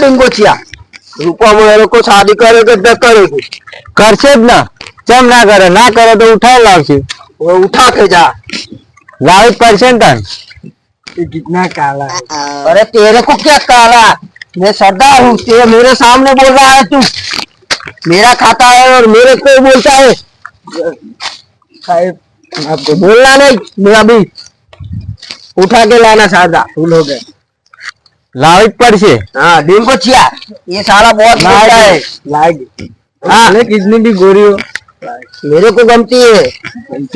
Dingo छिया रूपा मेरे को शादी करेगा तो करेगी करશે જ ના કેમ ના કરે ના કરે તો ઉઠાઈ લાવશે वो उठा के जा લાવી જ પડશે ને તને ये कितना काला है अरे तेरे को क्या काला मैं सरदार हूँ तेरे मेरे सामने बोल रहा है तू मेरा खाता है और मेरे को बोलता है साहब आपको बोलना नहीं मैं अभी उठा के लाना सादा फूल हो गए લાવી જ પડશે हाँ दिन को छिया ये सारा बहुत महंगा है लाएगी हाँ कितनी भी गोरी हो मेरे को गमती है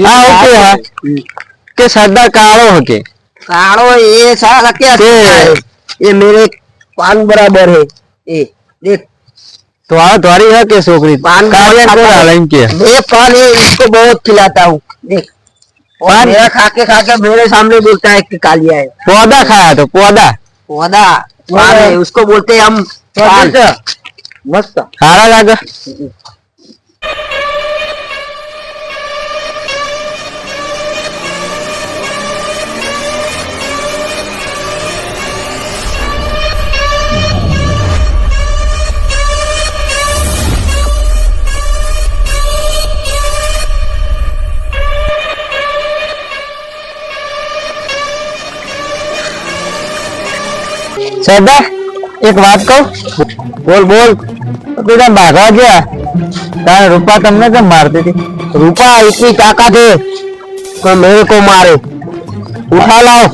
हाँ ओके हाँ કે સરદાર કાળો હકે काड़ो ये सारा क्या है ये मेरे पान बराबर है ये देख તો આ ધોરી હે કે છોકરી पान કાળિયા કોણ હાલે એમ કે मैं पान ये इसको बहुत खिलाता हूँ देख और मेरा खा के मेरे सामने बोलता है कि कालिया है પોદા ખાયા તો પોદા पौधा पान है उसको बोलते हैं हम पान मस्त સારા લાગે સરદાર એક વાત કહું બોલ બોલ તું ભાગવા ગયા તારે રૂપા તમને કેમ મારતી હતી रूपा इतनी ताकत है तो मेरे को मारे उठा लाओ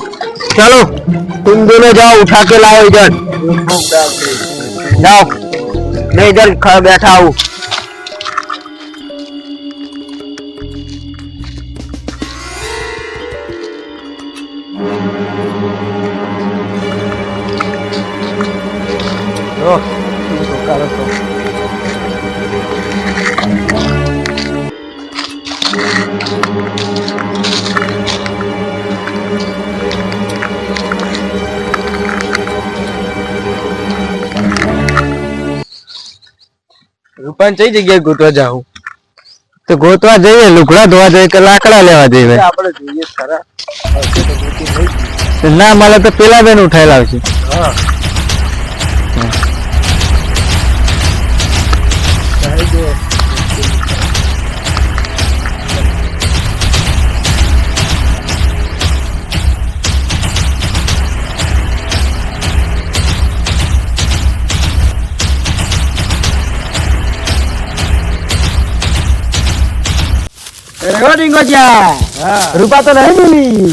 चलो तुम दोनों जाओ उठा के लाओ इधर जाओ मैं इधर बैठा हूँ રૂપાન કઈ જગ્યાએ ગોતવા જાઉં તો ગોતવા જઈએ લુગડા ધોવા જઈએ કે લાકડા લેવા જઈએ આપણે જોઈએ ખરા ના મળે તો પેલા બેન ઉઠાઈ લાવશે હા रूपा तो नहीं मिली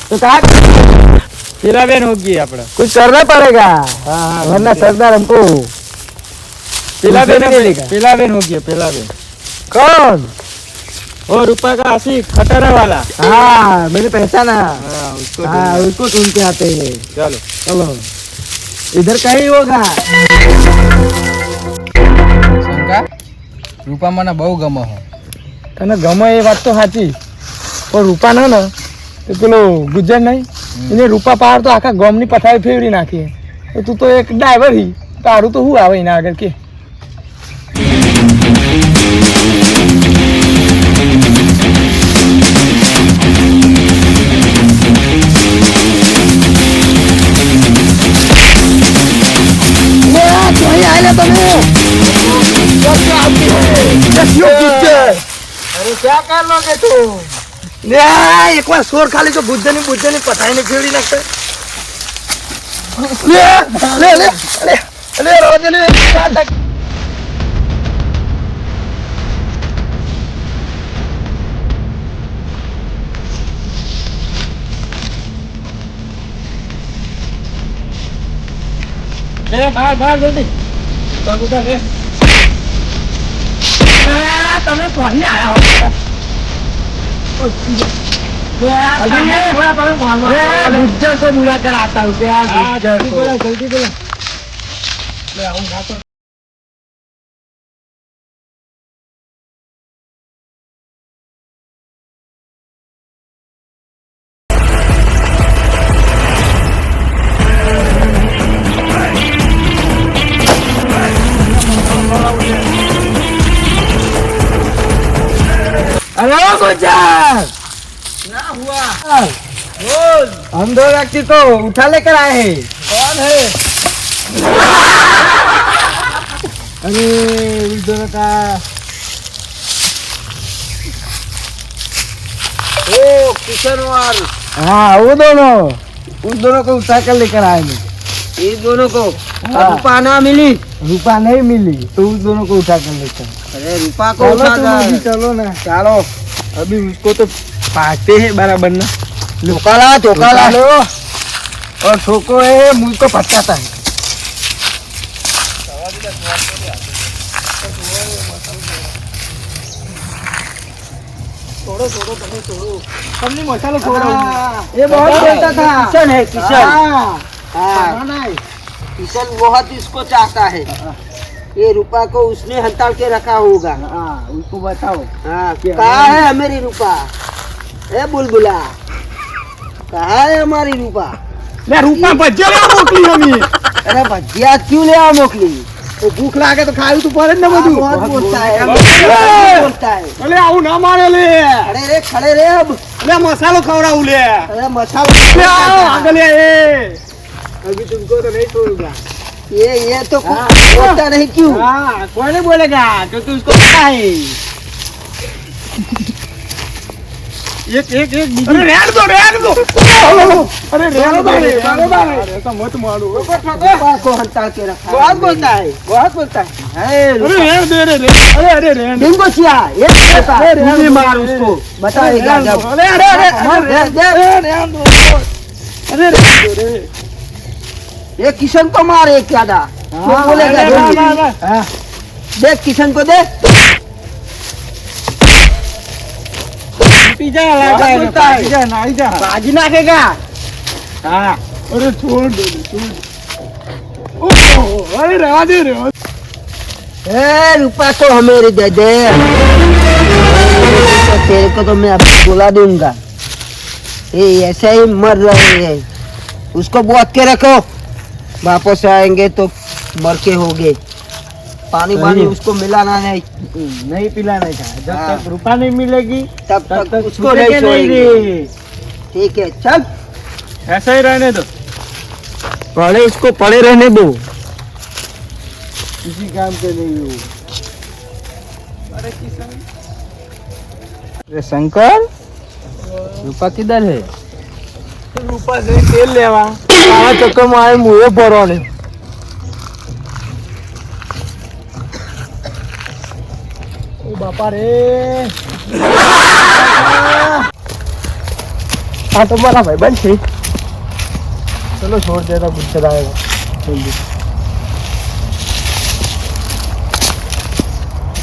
तो कहा पेला बेन होगी अपना कुछ करना पड़ेगा वरना सरदार हमको पेला बेन मिलेगा पेला बेन होगी पेला बेन कौन वो रूपा का आशिक खटारा वाला हाँ मैंने पहचाना उसको ढूंढते आते हैं चलो चलो इधर कहीं होगा शंका रूपा મને બહુ ગમે છે તને ગમે એ વાત તો સાચી પણ રૂપા ન તો પેલો ગુજર નહીં એને રૂપા પાર તો આખા ગામની પથારી ફેરવી નાખી તું તો એક ડ્રાઈવર હી તારું તો શું આવે એના આગળ કે अरे क्या कर लोगे तुम एक बार शोर खाली तो बुद्धनी पटाई ने फेवड़ी लगता ले ले ले ले रोज ले बाहर जल्दी तो ले તમે કોને આયા हो गुज्जर से मुलाकात आता हूँ जल्दी बोला मैं आऊंगा तो अरे गुज्जर क्या हुआ बोल हम दो व्यक्ति को उठा लेकर आए हैं कौन है अरे उस दोनों का ओ किशन और हाँ वो दोनों उस दोनों को उठा कर लेकर आएंगे। ये दोनों को हाँ। रुपा ना मिली। रुपा नहीं मिली तो उस दोनों को उठा कर लेकर अरे रुपा को चलो उठा तुम जाए। अभी चलो ना। चलो अभी उसको तो पाते हैं बराबर ना। धोखा ला लो और ठोको है मुझको पटाता है। हमने मसाला छोड़ा ये बहुत बोलता था। किशन है किशन। हाँ। हाँ किशन बहुत इसको चाहता है। ये रुपा को उसने हड़ताल के रखा होगा। हाँ, उसको बताओ। हाँ क्या? कहाँ है मेरी रूपा? ए बुलबुला कहाँ है हमारी रूपा? ले रूपा भजिया मोकली हमी। अरे भजिया क्यों ले आ मोकली? वो भूख लागे तो खाई तो पड़े ना हाँ, બધું। बहुत बोलता है बहुत बोलता है। अरे आऊ ना मारे ले। खड़े रे अब। ले मसालो खवड़ाऊ ले। अरे ले मसाला आगे ले ए। अभी तुमको तो नहीं छोड़ूंगा। ये तो हाँ। बोलता नहीं क्यों? हाँ, कोई नहीं बोलेगा क्योंकि उसको पता है। एक एक एक अरे रहने दो अरे रहने दो ऐसा मत मारो। रूपा को हड़ताल के रखा बहुत बोलता है। बहुत बोलता है अरे रहने दे अरे रहने दे। किनको चिया ये बता। अरे तू भी रहने मार दो। उसको बताएगा अरे जब। अरे अरे दे, दे। रहने दो अरे रहने दो रे। ये किशन को मार एक ज्यादा क्यों बोलेगा? जल्दी। देख किशन को दे। पिज्जा बहुत लगा बोलता है। पिज्जा नहीं जा। बाजी नाखेगा। हाँ अरे छोड़ दो ओह अरे रहने दे रे। ए रुपा को हमें दे दे। तो तेरे को तो मैं अभी बुला दूंगा। ये ऐसे ही मर रहे हैं। उसको बुआ के रखो। वापस आएंगे तो मर के होगे। पानी पानी उसको मिलाना नहीं। नहीं पिलाने का जब हाँ। तक रुपया नहीं मिलेगी तब तब तक तक उसको नहीं छोड़ेंगे। रे। ठीक है चल। ऐसा ही रहने दो। पहले उसको पड़े रहने दो। किसी काम के नहीं हो। अरे शंकर रूपा किधर है? रूपा से तेल लेवा सारा चक्कर में आए मुँह पड़ो ने। ओ बापा रे। हाँ तो बड़ा भाई बन थी। चलो छोड़ देना गुस्सा आएगा जल्दी।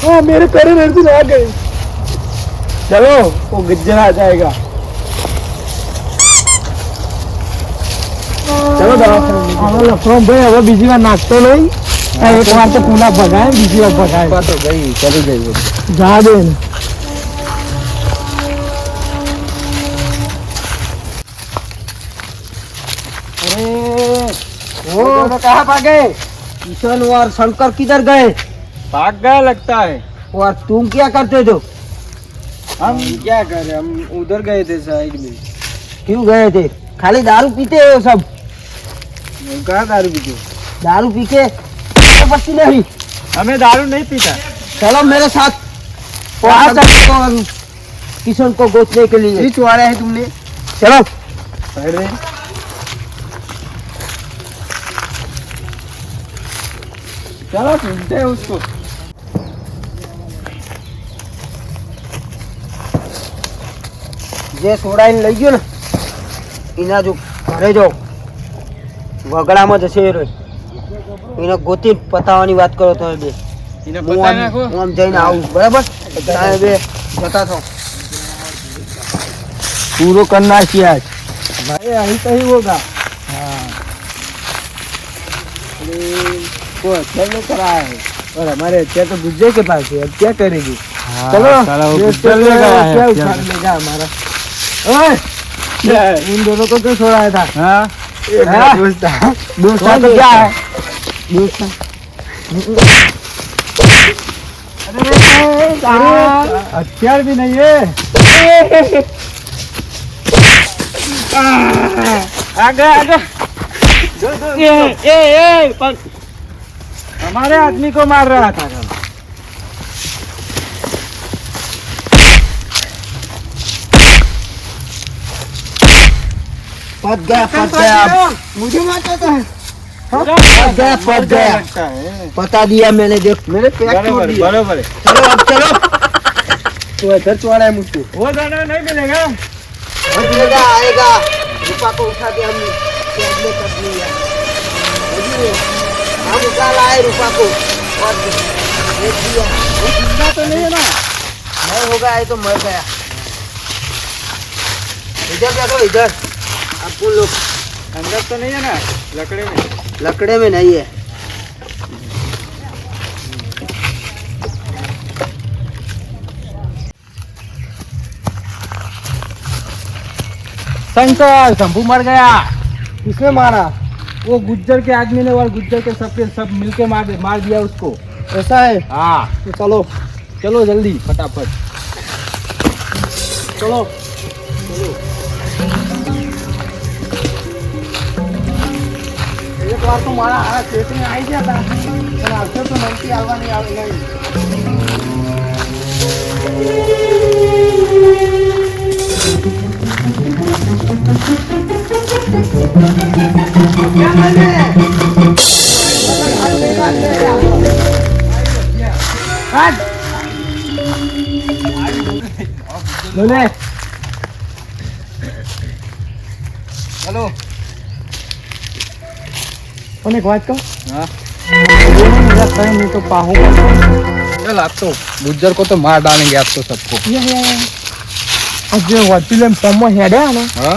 हाँ मेरे पैर एनर्जी आ गई। चलो वो गिज्जर आ जाएगा। चलो दवा फ्रॉम भाई अब बीजी बार नाचते नहीं। एक बार तो पूना भगाए बीजी बार भगाए। तो गई चली गई वो। जा दे। वो दोनों कहाँ भागे? किशन और शंकर किधर गए? भाग गया लगता है। और तुम क्या करते थे? हम क्या करें हम उधर गए थे साइड में। क्यों गए थे? खाली दारू पीते हो सब? कहाँ दारू पीते? दारू पी के बच्ची नहीं। हमें दारू नहीं पीता। चलो मेरे साथ। वहाँ और किशन को गोतने के लिए बीच वाला है तुमने। चलो। अरे चलो सुनते हैं उसको। જે સોડાઈને લઈ ગયો ને એના જો ઘરે જો વગડામાં જશે એ રહ્યો. એને ગોતી પતાવવાની વાત કરો તમે બે. એને હું પતા આમ- નાખો. હું આમ જઈને આવું બરાબર. તમે બે જતા થો. पूरो करना चाहिए आज। भाई अभी तो ही होगा. वो अच्छा लेकर आया है और हमारे अच्छा तो गुज्जे के पास है। अब क्या करेगी? चलो साला वो ये गुज्जर तो लेकर आया है। क्या क्या उखाड़ लेगा हमारा. ओए क्या है? उन दोनों को क्यों छोड़ाया था? हाँ ये मेरा हाँ? दोस्त था। दोस्त कौन तो दोस्त क्या है? है? दोस्त है. हथियार भी नहीं है। आगे आगे पर हमारे आदमी को मार रहा था। पट गया मुझे मारता है। पट गया बता दिया मैंने, देख मेरे पैर तोड़ दिए। बराबर है। चलो अब चलो, तो इधर छोड़ा है मुझको। वो दाना नहीं मिलेगा। मिलेगा, आएगा। रूपा को उठा के हम कैब में कर लिया। हम उठा लाए रूपा को और भेज दिया। वो जिंदा तो नहीं है ना? नहीं होगा, ये तो मर गया। इधर बैठो, इधर आपको लोग। अंदर तो नहीं है ना? लकड़े में? लकड़े में नहीं है। शंकर, शंभू मर गया। किसने मारा? वो गुज्जर के आदमी ने और गुज्जर के सब मिलके मार दिया उसको। ऐसा है? हाँ, तो चलो चलो जल्दी फटाफट चलो। एक बार तो मारा खेत में आई गया था, तो नमकी हलवा नहीं आवेगा। बोले हेलो, एक बात कहूं? हाँ नहीं तो पाहू चल, आप तो गुज्जर को तो मार डालेंगे आप तो सबको। જે વચીલે પમો હેડ્યા ને हाँ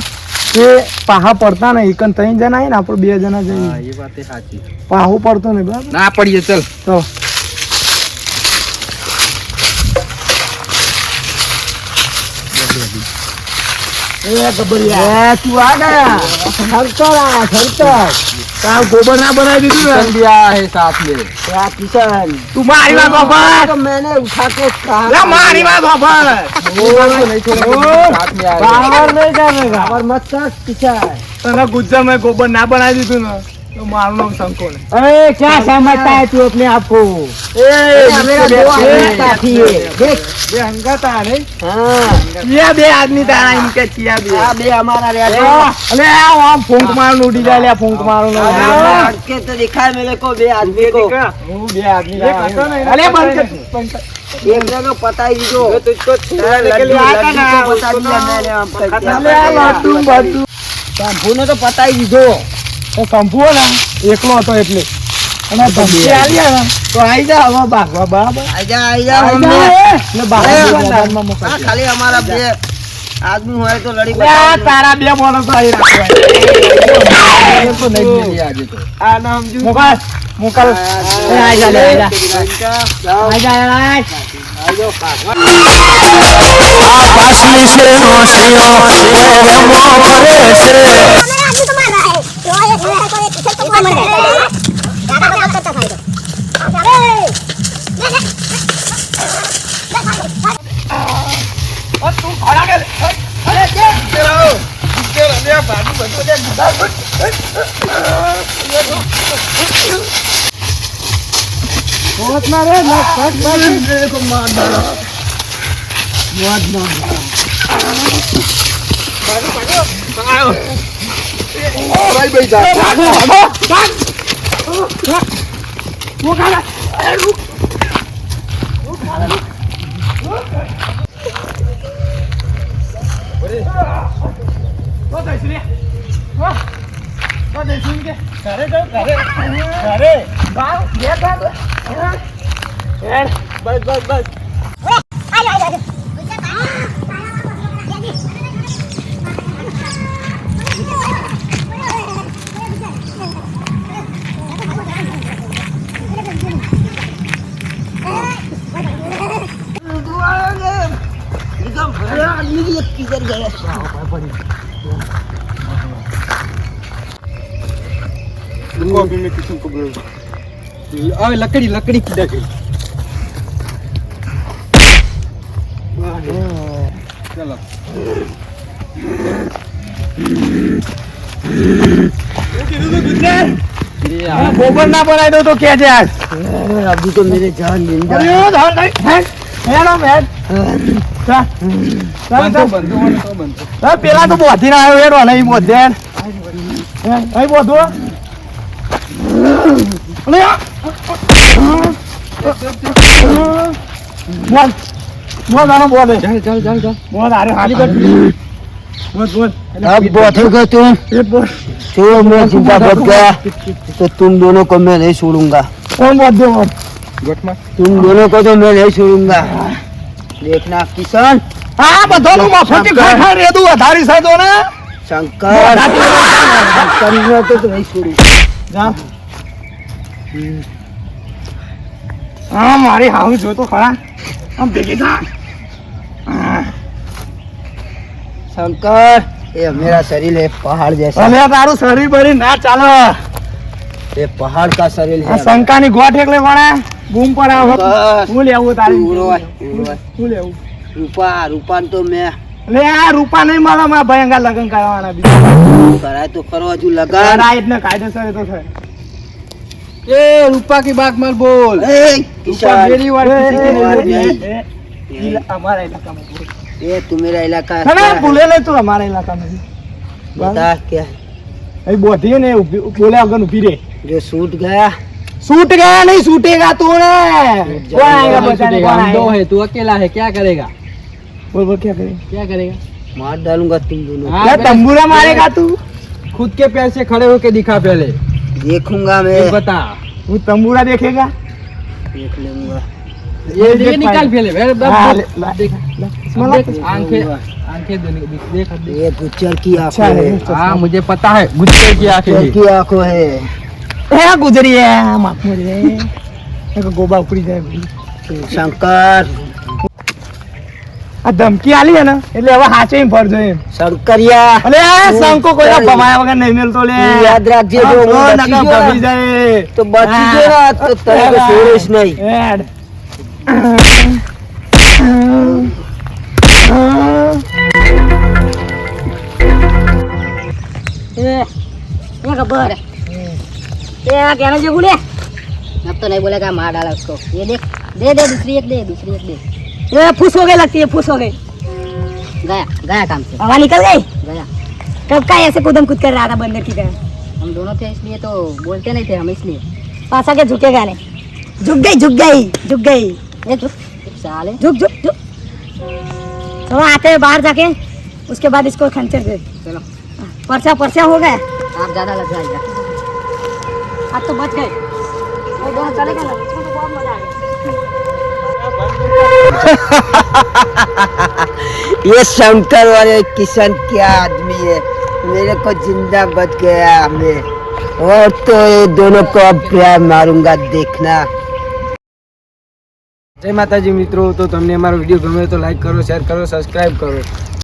તે પાહા પડતા ને એકન 3 જણા આય ને આપણે 2 જણા જઈએ. हाँ, ये बात है साची। પાહુ પડતો ને બરાબર ना पड़िए, चल તો ए गबरिया, એ તું આ ગયા સરતર કાલ ગોબર ના બનાવી દીધું ને किशन भी आया है साथ में। क्या किशन? તું મારી વાત સાંભળ तो मैंने उठा के कहा લે મારી વાત સાંભળ नहीं छोड़ेगा, साथ में आएगा। પાવર નહીં કરેગા और मत कर किशन। તને ગુજ્જર મેં ગોબર ના બનાવી દીધું ને તો મારું નામ શંકો ને अरे क्या समझता है तू अपने आप को? मेरा दो आदमी साथी है, देख। બે હંગાતા ને हाँ, ये બે આદમી તારા એમ કે કિયા બે આ બે અમારા રહ્યા છે। અલે આમ ફૂંક મારું ઉડી જાય લે ફૂંક મારું हट के तो दिखा है मेरे को, बे आदमी को। હું બે આદમી અલે બંધ કર एक जगह पता ही दो। तुझको लड्डू को बता दिया मैंने, हम અલે આ લાટુ બધું शंभू ने तो पता ही दीधो। તો સંભવો ને એકલો હતો એટલે અને ધમકી આલ્યા ને તો આઈ જા હવે ભાગવા બરાબર आजा आजा આઈ જા हमने। એટલે બહાર अरे, મેદાનમાં हाँ, મોકલ खाली हमारा बे आदमी हुआ तो लड़ी લે તારા બે બોલો તો આઈ રાખવા तो नहीं मिली आज तो। આ નામ જો મોકલ મોકલ એ આઈ જા લે આઈ જા जाओ, આઈ જા આઈ आ जाओ। આકાશની છે હોશિયો છે રમો કરે છે मेरा आदमी तो मार रहा है तो ये को एक किसी को मार रहा है ज्यादा बात करता था और तू खड़ा कर अरे तेरा ले बाजू बंदो दे बहुत मारे ना फट फट मेरे को मार डाला बहुत मार भागो भाई भाई जा। वो खाना बस बस बस आई आई आई एकदम बड़ा आदमी भी किधर गया? अभी मैं किशन को बोलूं अबे लकड़ी लकड़ी किधर गई चलो वो किधर तो गुजरे गोबर ना बनाए दो तो क्या जाए अभी तो मेरे जान जिंदा है। પેલા તો બોધી ના આવ્યો હેડો નહીં બોધે અહીં બોધો अब बैठोगे तुम तो मैं जिंदा बच गया तो तुम दोनों को मैं नहीं छोड़ूंगा। तुम दोनों को तो मैं नहीं छोड़ूंगा। देखना किसान હા બધાનું મફતી ખાઈ રેદું વધારી સાદો ને शंकर शंकर ने तो नहीं छोड़ू। જા હા મારી હાવ જો તો ખરા આમ ભેગી થા शंकर ये मेरा शरीर है पहाड़ जैसा। અલે તારું શરીર ભરી ના ચાલે ये पहाड़ का शरीर આ है। શંકાની ગોઠ એકલે વણે બૂમ પર આવો હું લેવું તારી उड़ो હું લેવું रूपा रूपान तो मैं લે આ રૂપા નહીં મળે મારા ભયંકર લગન કરવાના બીજા कराए तो करो हजू लगा। આ એટલે કાયદેસર એ તો થાય ए रूपा की बात मत बोल किसान मेरी वाली किसी की और नहीं यही, અમારા ઇલાકામાં ये तू मेरा इलाका है। ના ભૂલે નહીં તું અમારા ઇલાકામાં बता क्या है? એ બોધી ને બોલે વગર ઉભી રે जो सूट गया सूट गया नहीं सूटेगा तू ने कौन आएगा बचाने कौन हम दो आएगा है तू अकेला है क्या करेगा बोल क्या करेगा क्या करेगा मार डालूंगा तुम दोनों। हाँ, क्या तंबूरा मारेगा तू खुद के पैर से खड़े होके दिखा पहले देखूंगा तू मैं बता वो तंबूरा देखेगा देख लूंगा। ये निकाल पहले हाँ, ला- देख मतलब- आंखें आंखें देख ये गुज्जर की अच्छा आंखें है। है। हाँ मुझे पता है गुस्से की आंखें गुज्जर थी। की आंखों है। ए गुजरी है माफ मुझे एक गोबा उपड़ी जाए भाई शंकर આ ધમકી આલી હે ને એટલે હવે હાચે ફરજો એમ शंकरिया અલે આ શંકો કોઈ ભમાયા વગર નહીં મેલતો લે याद रखिए जो हाँ, वो નકા बची गयो ભગી ना, જાય तो बची गयो ना तो तेरे को छोड़ीश नहीं। એડ ये खबर ये कहना जो बोले अब तो नहीं बोलेगा मार डाला उसको। ये देख दे दे दूसरी एक दे ये फुस हो गई लगती है फुस हो गई गया गया काम से हवा निकल गई गया कब का ऐसे कूदम कूद कर रहा था बंदर की तरह हम दोनों थे इसलिए तो बोलते नहीं थे हम इसलिए पासा के झुकेगा नहीं झुक गई ये झुक साले झुक तो आते हैं बाहर जाके उसके बाद इसको खंचर दे चलो पर्चा हो गया आप ज्यादा लग जाएगा आज तो बच गए वो दोनों चलेगा ना उसको तो बहुत मजा आएगा। ये शंकर वाले किशन क्या आदमी है, मेरे को जिंदा बच गया हमें। और तो ये दोनों को अब प्यार मारूंगा देखना। जय माताजी मित्रों तो તમને અમારો વિડિયો ગમે તો લાઈક કરો શેર કરો સબસ્ક્રાઇબ કરો